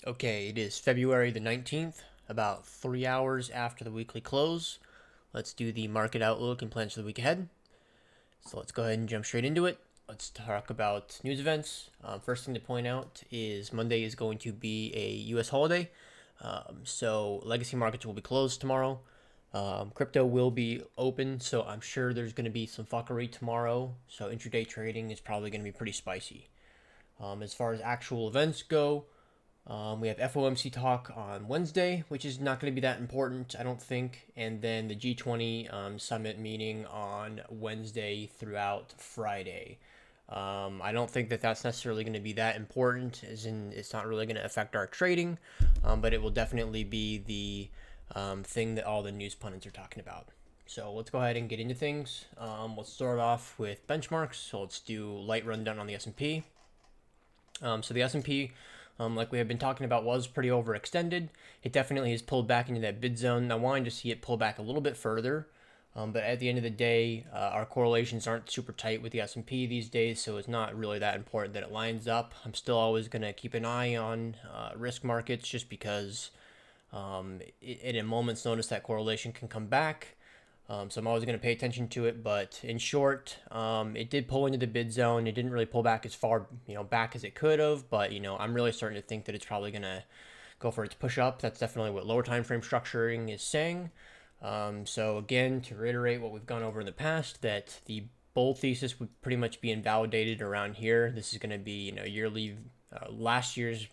Okay, it is February the 19th, about 3 hours after the weekly close. Let's do the market outlook and plans for the week ahead. So let's go ahead and jump straight into it. Let's talk about news events. First thing to point out is Monday is going to be a U.S. holiday. So legacy markets will be closed tomorrow. Crypto will be open, so I'm sure there's going to be some fuckery tomorrow. So intraday trading is probably going to be pretty spicy. As far as actual events go, we have FOMC talk on Wednesday, which is not going to be that important, I don't think. And then the G20 summit meeting on Wednesday throughout Friday. I don't think that that's necessarily going to be that important, as in it's not really going to affect our trading, but it will definitely be the thing that all the news pundits are talking about. So let's go ahead and get into things. Let's start off with benchmarks. So let's do light rundown on the S&P. So the S&P, like we have been talking about, was pretty overextended. It definitely has pulled back into that bid zone. I wanted to see it pull back a little bit further, but at the end of the day, our correlations aren't super tight with the S&P these days, so it's not really that important that it lines up. I'm still always going to keep an eye on risk markets just because in a moment's notice that correlation can come back. So I'm always going to pay attention to it. But in short, it did pull into the bid zone. It didn't really pull back as far, back as it could have. But I'm really starting to think that it's probably going to go for its push up. That's definitely what lower time frame structuring is saying. So again, to reiterate what we've gone over in the past, that the bull thesis would pretty much be invalidated around here. This is going to be yearly, last year's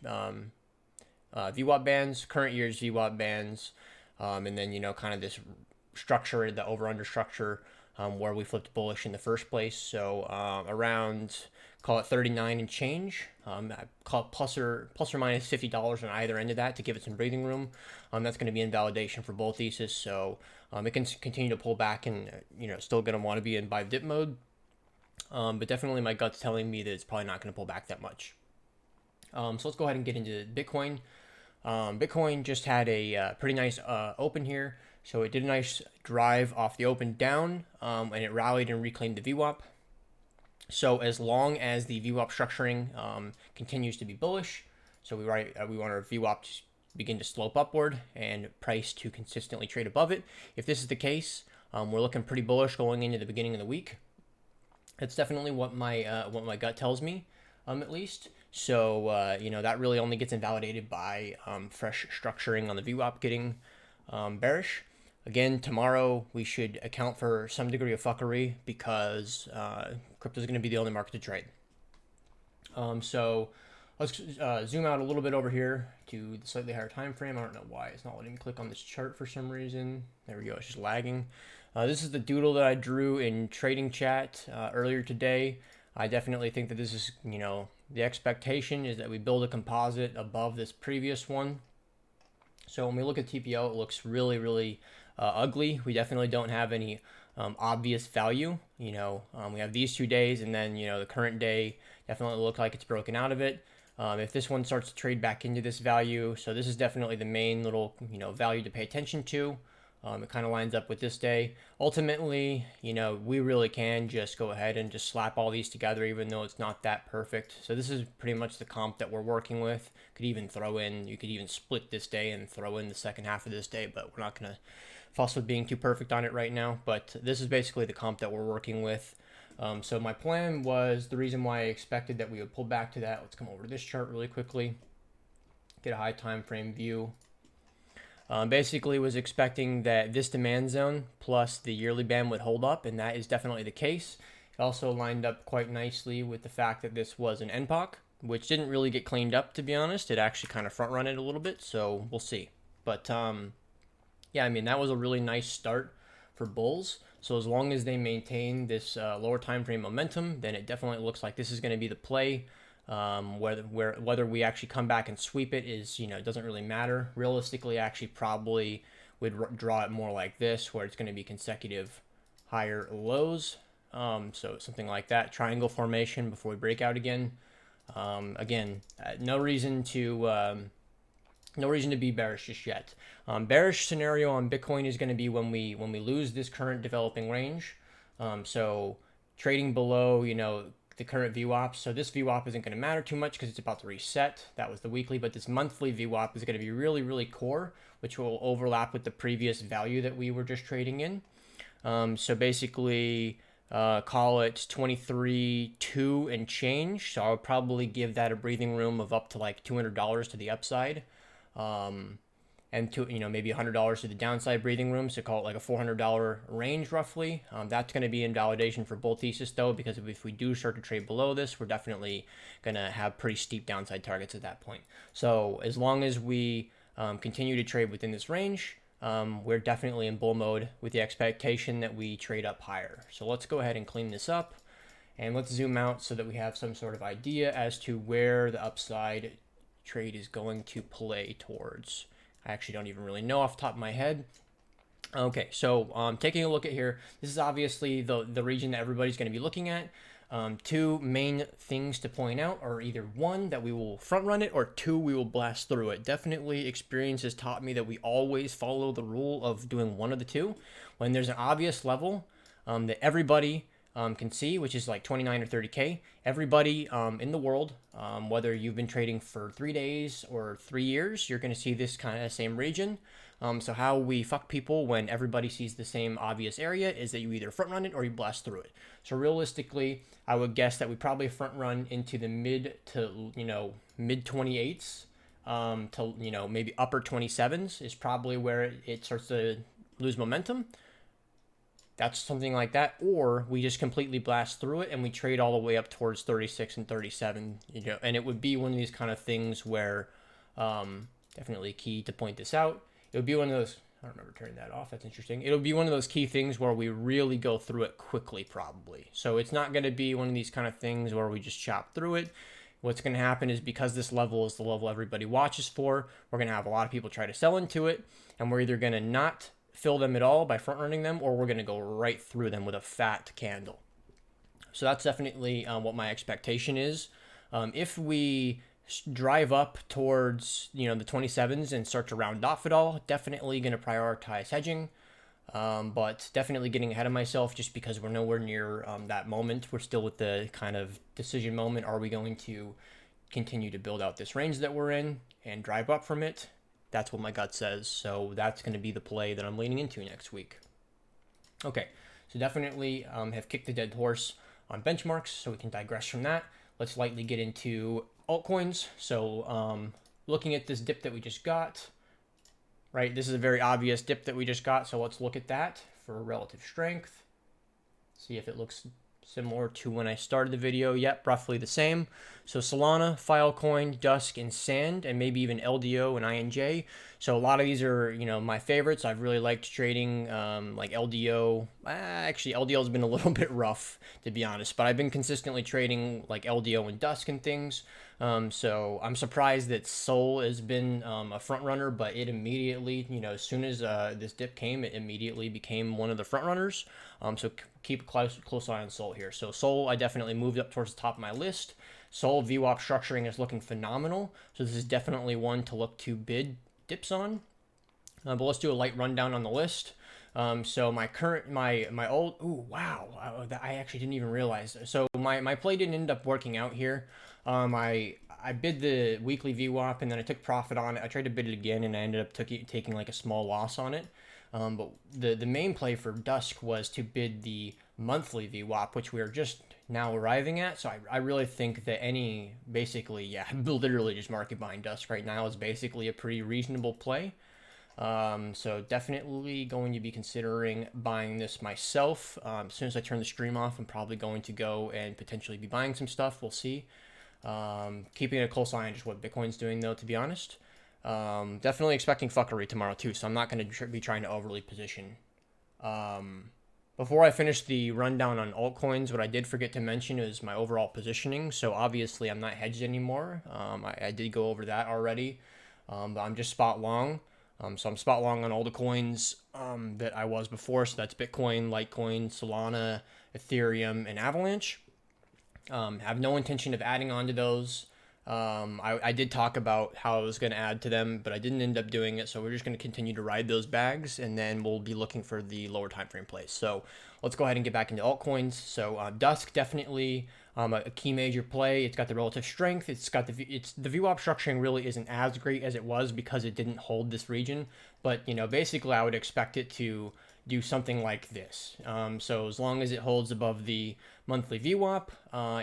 VWAP bands, current year's VWAP bands, and then kind of this structure, the over under structure, where we flipped bullish in the first place. So around, call it 39 and change. I call it plus or minus $50 on either end of that to give it some breathing room. That's going to be invalidation for bull thesis. So it can continue to pull back and still going to want to be in buy dip mode. But definitely my gut's telling me that it's probably not going to pull back that much. So let's go ahead and get into Bitcoin. Bitcoin just had a pretty nice open here. So it did a nice drive off the open down, and it rallied and reclaimed the VWAP. So as long as the VWAP structuring continues to be bullish, so we want our VWAP to begin to slope upward and price to consistently trade above it. If this is the case, we're looking pretty bullish going into the beginning of the week. That's definitely what my gut tells me, at least. So that really only gets invalidated by fresh structuring on the VWAP getting bearish. Again, tomorrow we should account for some degree of fuckery because crypto is going to be the only market to trade. So let's zoom out a little bit over here to the slightly higher time frame. I don't know why it's not letting me click on this chart for some reason. There we go. It's just lagging. This is the doodle that I drew in trading chat earlier today. I definitely think that this is, the expectation is that we build a composite above this previous one. So when we look at TPO, it looks really, really ugly. We definitely don't have any obvious value. We have these 2 days, and then the current day definitely look like it's broken out of it. If this one starts to trade back into this value, so this is definitely the main little value to pay attention to. It kind of lines up with this day. Ultimately, we really can just go ahead and just slap all these together, even though it's not that perfect. So this is pretty much the comp that we're working with. You could even split this day and throw in the second half of this day, but we're not going to fuss with being too perfect on it right now. But this is basically the comp that we're working with. So my plan was, the reason why I expected that we would pull back to that. Let's come over to this chart really quickly. Get a high time frame view. Basically was expecting that this demand zone plus the yearly band would hold up, and that is definitely the case. It also lined up quite nicely with the fact that this was an NPOC, which didn't really get cleaned up, to be honest. It actually kind of front run it a little bit, so we'll see. But yeah, I mean, that was a really nice start for bulls. So as long as they maintain this lower time frame momentum, then it definitely looks like this is going to be the play. Whether we actually come back and sweep it is, it doesn't really matter. Realistically, I actually probably would draw it more like this, where it's going to be consecutive higher lows. So something like that, triangle formation before we break out again. Again, no reason to be bearish just yet. Bearish scenario on Bitcoin is going to be when we lose this current developing range. So trading below, the current VWAP. So this VWAP isn't going to matter too much because it's about to reset. That was the weekly, but this monthly VWAP is going to be really, really core, which will overlap with the previous value that we were just trading in. So basically, call it 23.2 and change. So I would probably give that a breathing room of up to like $200 to the upside. And to, maybe $100 to the downside breathing room, so call it like a $400 range roughly. That's going to be in validation for bull thesis though, because if we do start to trade below this, we're definitely going to have pretty steep downside targets at that point. So as long as we continue to trade within this range, we're definitely in bull mode with the expectation that we trade up higher. So let's go ahead and clean this up, and let's zoom out so that we have some sort of idea as to where the upside trade is going to play towards. I actually don't even really know off the top of my head. Okay, so taking a look at here, this is obviously the region that everybody's going to be looking at. Two main things to point out are either one, that we will front run it, or two, we will blast through it. Definitely experience has taught me that we always follow the rule of doing one of the two. When there's an obvious level that everybody can see, which is like 29 or 30K. Everybody in the world, whether you've been trading for 3 days or 3 years, you're going to see this kind of same region. So how we fuck people when everybody sees the same obvious area is that you either front run it or you blast through it. So realistically, I would guess that we probably front run into the mid 28s to maybe upper 27s is probably where it starts to lose momentum. That's something like that, or we just completely blast through it and we trade all the way up towards 36 and 37, and it would be one of these kind of things where, definitely key to point this out. It would be one of those, I don't remember turning that off, that's interesting. It'll be one of those key things where we really go through it quickly, probably. So it's not going to be one of these kind of things where we just chop through it. What's going to happen is, because this level is the level everybody watches for, we're going to have a lot of people try to sell into it, and we're either going to not fill them at all by front running them, or we're going to go right through them with a fat candle. So that's definitely what my expectation is. If we drive up towards the 27s and start to round off it all, definitely going to prioritize hedging, but definitely getting ahead of myself just because we're nowhere near that moment. We're still with the kind of decision moment. Are we going to continue to build out this range that we're in and drive up from it? That's what my gut says. So that's going to be the play that I'm leaning into next week. Okay, so definitely have kicked the dead horse on benchmarks, so we can digress from that. Let's lightly get into altcoins. So looking at this dip that we just got, right? This is a very obvious dip that we just got. So let's look at that for relative strength. See if it looks similar to when I started the video. Yep, roughly the same. So Solana, Filecoin, Dusk, and Sand, and maybe even LDO and INJ. So a lot of these are, my favorites. I've really liked trading like LDO. Actually, LDO has been a little bit rough, to be honest, but I've been consistently trading like LDO and Dusk and things. So I'm surprised that Sol has been a front runner, but it immediately, as soon as this dip came, it immediately became one of the front runners. So keep a close eye on Sol here. So Sol, I definitely moved up towards the top of my list. Sol VWAP structuring is looking phenomenal. So this is definitely one to look to bid dips on. But let's do a light rundown on the list. So my old, ooh, wow, I actually didn't even realize. So my play didn't end up working out here. I bid the weekly VWAP and then I took profit on it. I tried to bid it again and I ended up taking like a small loss on it. But the main play for Dusk was to bid the monthly VWAP, which we're just now arriving at. So I really think that literally just market buying Dusk right now is basically a pretty reasonable play. So definitely going to be considering buying this myself. As soon as I turn the stream off, I'm probably going to go and potentially be buying some stuff. We'll see. Keeping a close eye on just what Bitcoin's doing though, to be honest. Definitely expecting fuckery tomorrow too, so I'm not going to be trying to overly position. Before I finish the rundown on altcoins, what I did forget to mention is my overall positioning. So obviously I'm not hedged anymore. I did go over that already, but I'm just spot long. So I'm spot long on all the coins that I was before. So that's Bitcoin, Litecoin, Solana, Ethereum, and Avalanche. Have no intention of adding on to those. I did talk about how I was going to add to them, but I didn't end up doing it. So we're just going to continue to ride those bags, and then we'll be looking for the lower time frame plays. So let's go ahead and get back into altcoins. So Dusk definitely a key major play. It's got the relative strength. It's got the VWAP structuring really isn't as great as it was because it didn't hold this region. But basically, I would expect it to do something like this. So as long as it holds above the monthly VWAP,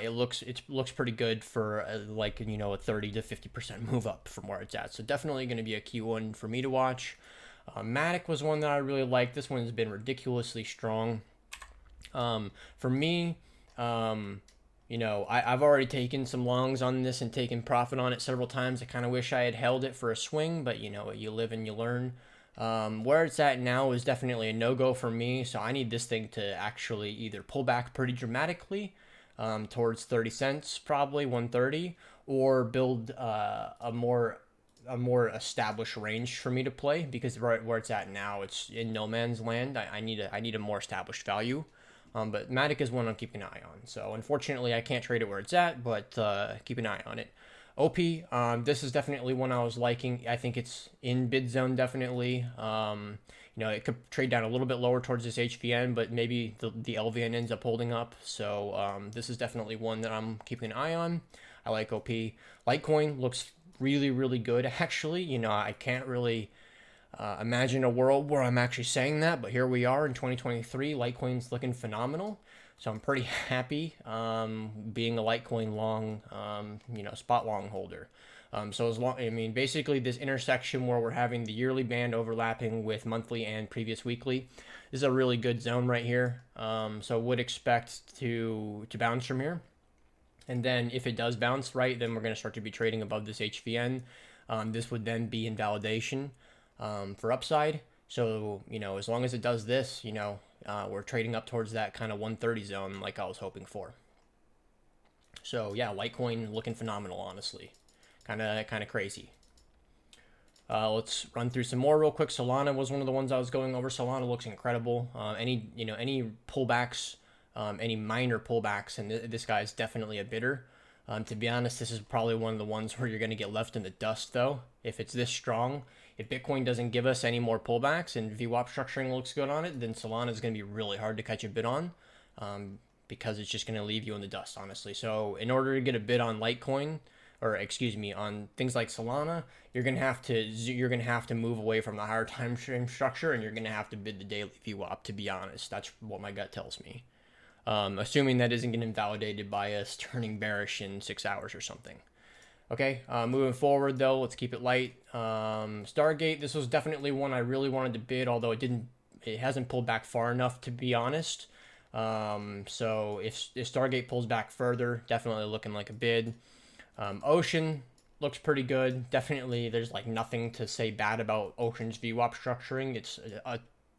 it looks pretty good for a 30 to 50% move up from where it's at. So definitely going to be a key one for me to watch. Matic was one that I really liked. This one's been ridiculously strong. For me, I've already taken some longs on this and taken profit on it several times. I kind of wish I had held it for a swing, but you live and you learn. Where it's at now is definitely a no-go for me, so I need this thing to actually either pull back pretty dramatically towards 30 cents, probably 130, or build a more established range for me to play, because right where it's at now, it's in no man's land. I need a more established value. But Matic is one I'm keeping an eye on. So unfortunately, I can't trade it where it's at, but keep an eye on it. OP, this is definitely one I was liking. I think it's in bid zone definitely. It could trade down a little bit lower towards this HVN, but maybe the LVN ends up holding up. So this is definitely one that I'm keeping an eye on. I like OP. Litecoin looks really, really good, actually. I can't really imagine a world where I'm actually saying that, but here we are in 2023. Litecoin's looking phenomenal. So I'm pretty happy being a Litecoin long, spot long holder. Basically this intersection where we're having the yearly band overlapping with monthly and previous weekly is a really good zone right here. So would expect to bounce from here. And then if it does bounce right, then we're going to start to be trading above this HVN. This would then be invalidation for upside. So, as long as it does this, we're trading up towards that kind of 130 zone like I was hoping for. So, yeah, Litecoin looking phenomenal, honestly. Kind of crazy. Let's run through some more real quick. Solana was one of the ones I was going over. Solana looks incredible. Any pullbacks, any minor pullbacks, and this guy's definitely a bidder. To be honest, this is probably one of the ones where you're going to get left in the dust, though. If it's this strong, if Bitcoin doesn't give us any more pullbacks and VWAP structuring looks good on it, then Solana is going to be really hard to catch a bid on, because it's just going to leave you in the dust, honestly. So in order to get a bid on Litecoin, on things like Solana, you're going to have to move away from the higher time frame structure, and you're going to have to bid the daily VWAP, to be honest. That's what my gut tells me. Assuming that isn't getting invalidated by us turning bearish in 6 hours or something. Okay, moving forward though, let's keep it light. Stargate, this was definitely one I really wanted to bid, although it hasn't pulled back far enough, to be honest. So if Stargate pulls back further, definitely looking like a bid. Ocean looks pretty good. Definitely, there's like nothing to say bad about Ocean's VWAP structuring. It's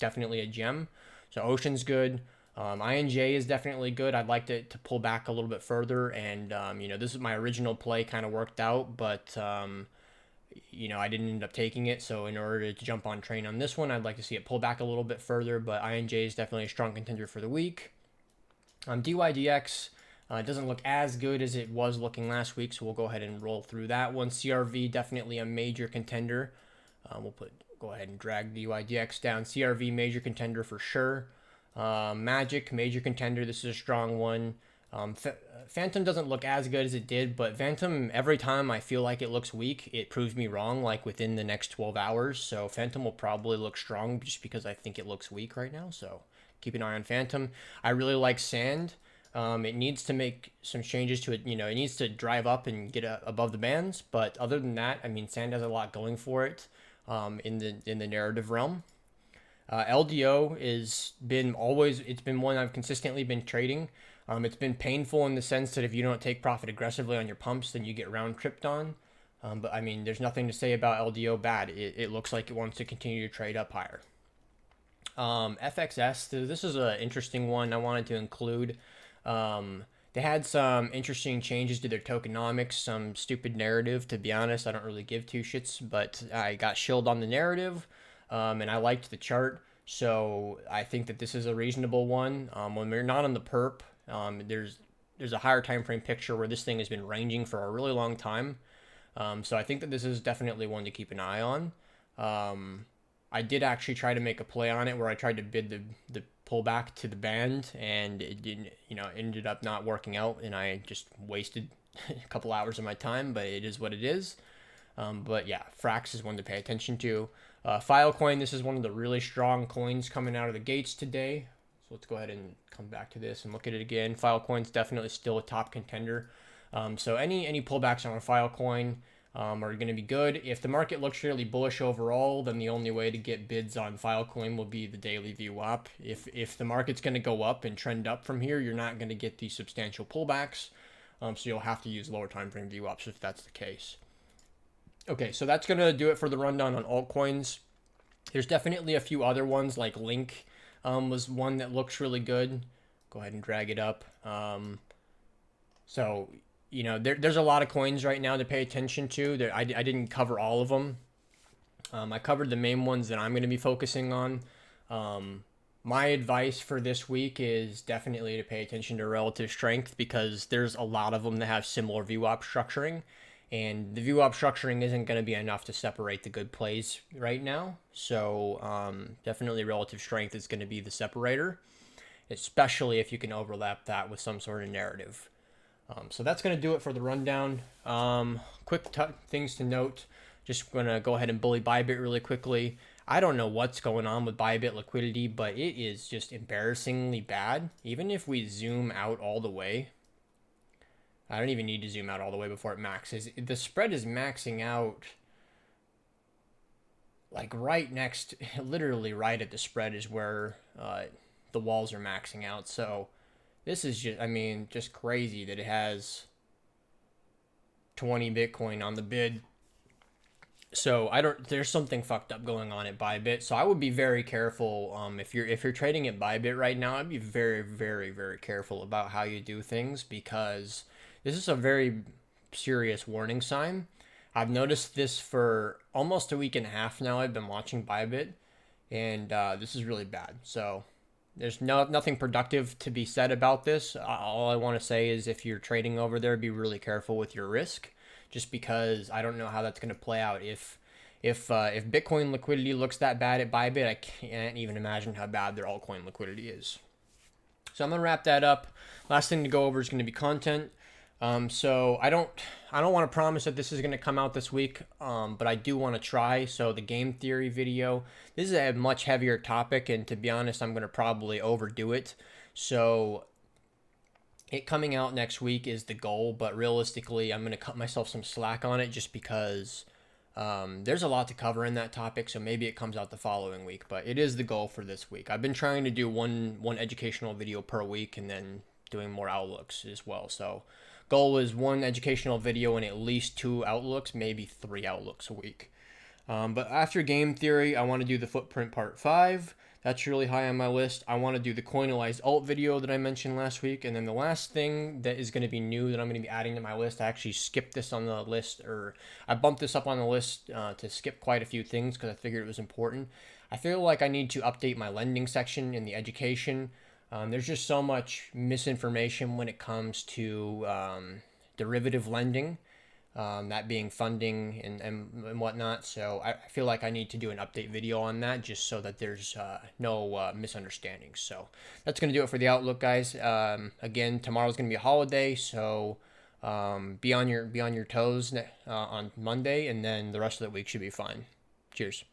definitely a gem. So Ocean's good. INJ is definitely good. I'd like to pull back a little bit further, and this is my original play, kind of worked out, but I didn't end up taking it. So in order to jump on train on this one, I'd like to see it pull back a little bit further, but INJ is definitely a strong contender for the week. DYDX doesn't look as good as it was looking last week, so we'll go ahead and roll through that one. CRV, definitely a major contender. Go ahead and drag DYDX down. CRV, major contender for sure. Magic, major contender. This is a strong one. Phantom doesn't look as good as it did, but Phantom, every time I feel like it looks weak, it proves me wrong, like within the next 12 hours. So Phantom will probably look strong just because I think it looks weak right now. So keep an eye on Phantom. I really like Sand. It needs to make some changes to it. It needs to drive up and get above the bands. But other than that, Sand has a lot going for it in the narrative realm. LDO it's been one I've consistently been trading. It's been painful in the sense that if you don't take profit aggressively on your pumps, then you get round tripped on. But there's nothing to say about LDO bad. It looks like it wants to continue to trade up higher. FXS, this is an interesting one I wanted to include. They had some interesting changes to their tokenomics, some stupid narrative. To be honest, I don't really give two shits, but I got shilled on the narrative. And I liked the chart, so I think that this is a reasonable one. When we're not on the perp, there's a higher time frame picture where this thing has been ranging for a really long time. So I think that this is definitely one to keep an eye on. I did actually try to make a play on it where I tried to bid the pullback to the band, and it didn't, ended up not working out, and I just wasted a couple hours of my time, but it is what it is. But yeah, Frax is one to pay attention to. Filecoin, this is one of the really strong coins coming out of the gates today. So let's go ahead and come back to this and look at it again. Filecoin's definitely still a top contender. So any pullbacks on a Filecoin are going to be good. If the market looks really bullish overall, then the only way to get bids on Filecoin will be the daily VWAP. If the market's going to go up and trend up from here, you're not going to get these substantial pullbacks. So you'll have to use lower time frame VWAPs if that's the case. Okay, so that's going to do it for the rundown on altcoins. There's definitely a few other ones, like Link was one that looks really good. Go ahead and drag it up. So, there's a lot of coins right now to pay attention to. I didn't cover all of them. I covered the main ones that I'm going to be focusing on. My advice for this week is definitely to pay attention to relative strength, because there's a lot of them that have similar VWAP structuring. And the VWAP structuring isn't going to be enough to separate the good plays right now. So definitely relative strength is going to be the separator, especially if you can overlap that with some sort of narrative. So that's going to do it for the rundown. Quick things to note. Just going to go ahead and bully Bybit really quickly. I don't know what's going on with Bybit liquidity, but it is just embarrassingly bad. Even if we zoom out all the way, I don't even need to zoom out all the way before it maxes. The spread is maxing out like right next, literally right at the spread is where the walls are maxing out. So this is just crazy that it has 20 Bitcoin on the bid. So there's something fucked up going on at Bybit. So I would be very careful. If you're trading at Bybit right now, I'd be very, very, very careful about how you do things, because this is a very serious warning sign. I've noticed this for almost a week and a half now. I've been watching Bybit, and this is really bad. So there's nothing productive to be said about this. All I want to say is if you're trading over there, be really careful with your risk, just because I don't know how that's going to play out. If Bitcoin liquidity looks that bad at Bybit, I can't even imagine how bad their altcoin liquidity is. So I'm going to wrap that up. Last thing to go over is going to be content. So I don't want to promise that this is going to come out this week, but I do want to try. So the game theory video, this is a much heavier topic, and to be honest, I'm going to probably overdo it. So it coming out next week is the goal, but realistically, I'm going to cut myself some slack on it just because there's a lot to cover in that topic. So maybe it comes out the following week, but it is the goal for this week. I've been trying to do one educational video per week, and then doing more outlooks as well. So goal is one educational video and at least 2 outlooks, maybe 3 outlooks a week. But after game theory, I want to do the footprint part 5. That's really high on my list. I want to do the Coinalyzed alt video that I mentioned last week. And then the last thing that is going to be new that I'm going to be adding to my list, I actually skipped this on the list, or I bumped this up on the list to skip quite a few things because I figured it was important. I feel like I need to update my lending section in the education. There's just so much misinformation when it comes to derivative lending, that being funding and whatnot. So I feel like I need to do an update video on that just so that there's no misunderstandings. So that's going to do it for the outlook, guys. Again, tomorrow's going to be a holiday, so be on your toes on Monday, and then the rest of the week should be fine. Cheers.